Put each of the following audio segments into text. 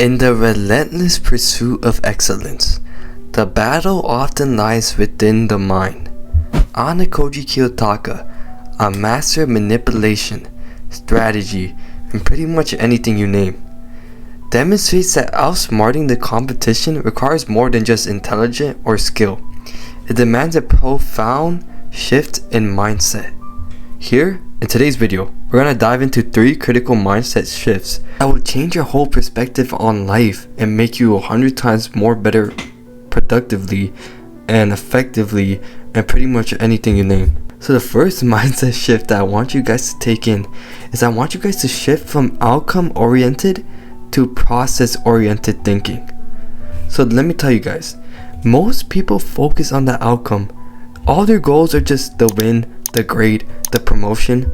In the relentless pursuit of excellence, the battle often lies within the mind. Ayanokoji Kiyotaka, a master of manipulation, strategy, and pretty much anything you name, demonstrates that outsmarting the competition requires more than just intelligence or skill. It demands a profound shift in mindset. Here, in today's video, we're going to dive into 3 critical mindset shifts that will change your whole perspective on life and make you 100 times more better productively and effectively and pretty much anything you name. So the first mindset shift that I want you guys to take in is I want you guys to shift from outcome oriented to process oriented thinking. So let me tell you guys, most people focus on the outcome. All their goals are just the win, the grade, the promotion.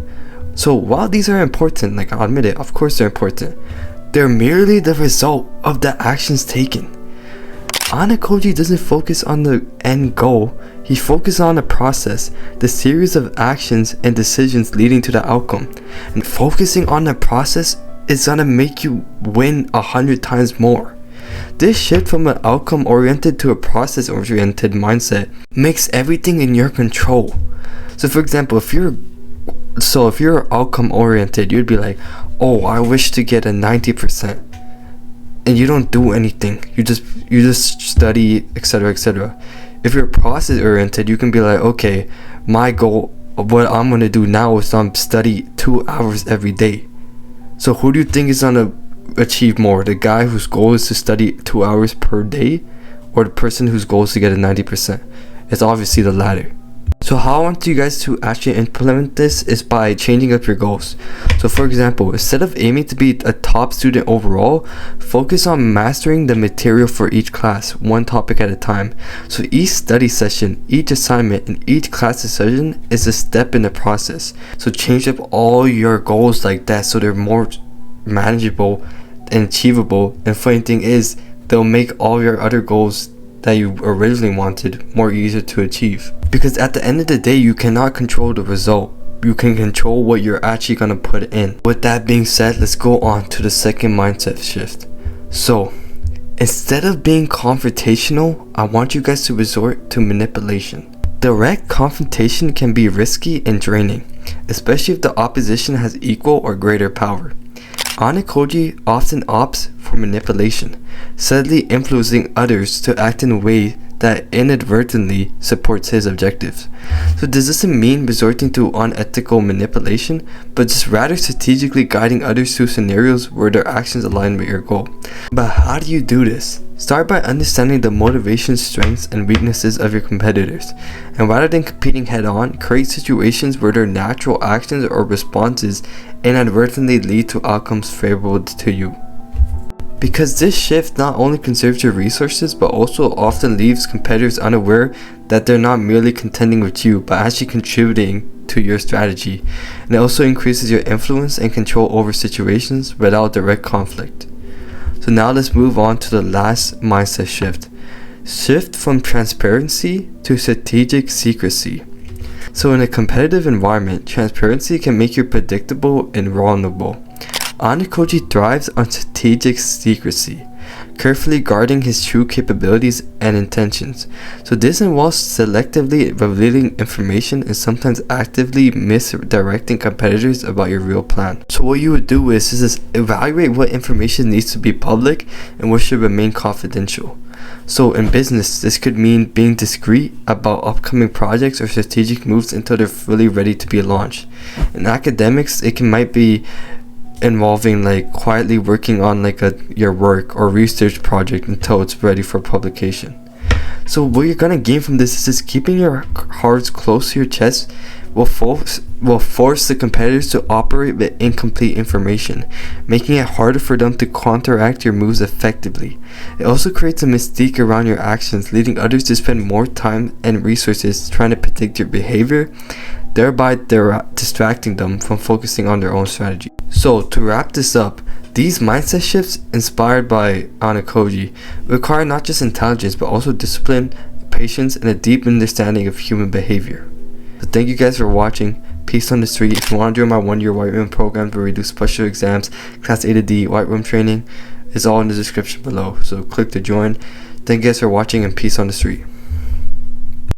So while these are important, like I'll admit it, of course they're important, they're merely the result of the actions taken. Ayanokoji doesn't focus on the end goal, he focuses on the process, the series of actions and decisions leading to the outcome. And focusing on the process is gonna make you win 100 times more. This shift from an outcome oriented to a process oriented mindset makes everything in your control. So for example, if you're outcome oriented, you'd be like, oh, I wish to get a 90%, and you don't do anything, you just study, etc., etc. If you're process oriented, you can be like, okay, my goal, what I'm gonna do now is study 2 hours every day. So who do you think is gonna achieve more, the guy whose goal is to study 2 hours per day, or the person whose goal is to get a 90%? It's obviously the latter. So how I want you guys to actually implement this is by changing up your goals. So for example, instead of aiming to be a top student overall, focus on mastering the material for each class, one topic at a time. So each study session, each assignment, and each class session is a step in the process. So change up all your goals like that so they're more manageable and achievable. And funny thing is, they'll make all your other goals that you originally wanted more easier to achieve. Because at the end of the day, you cannot control the result. You can control what you're actually going to put in. With that being said, let's go on to the second mindset shift. So, instead of being confrontational, I want you guys to resort to manipulation. Direct confrontation can be risky and draining, especially if the opposition has equal or greater power. Ayanokoji often opts for manipulation, subtly influencing others to act in a way that inadvertently supports his objectives. So this doesn't mean resorting to unethical manipulation, but just rather strategically guiding others through scenarios where their actions align with your goal. But how do you do this? Start by understanding the motivations, strengths, and weaknesses of your competitors, and rather than competing head-on, create situations where their natural actions or responses inadvertently lead to outcomes favorable to you. Because this shift not only conserves your resources, but also often leaves competitors unaware that they're not merely contending with you, but actually contributing to your strategy. And it also increases your influence and control over situations without direct conflict. So now let's move on to the last mindset shift. Shift from transparency to strategic secrecy. So in a competitive environment, transparency can make you predictable and vulnerable. Ayanokoji thrives on strategic secrecy, carefully guarding his true capabilities and intentions. So this involves selectively revealing information and sometimes actively misdirecting competitors about your real plan. So what you would do is just evaluate what information needs to be public and what should remain confidential. So in business, this could mean being discreet about upcoming projects or strategic moves until they're fully ready to be launched. In academics, might be involving like quietly working on like your work or research project until it's ready for publication. So what you're gonna gain from this is just keeping your cards close to your chest will force the competitors to operate with incomplete information, making it harder for them to counteract your moves effectively. It also creates a mystique around your actions, leading others to spend more time and resources trying to predict your behavior, thereby distracting them from focusing on their own strategy. So to wrap this up, these mindset shifts inspired by Ayanokoji require not just intelligence but also discipline, patience, and a deep understanding of human behavior. So thank you guys for watching. Peace on the street. If you want to join my 1-year white room program to reduce special exams, class A to D white room training, is all in the description below, so click to join. Thank you guys for watching, and peace on the street.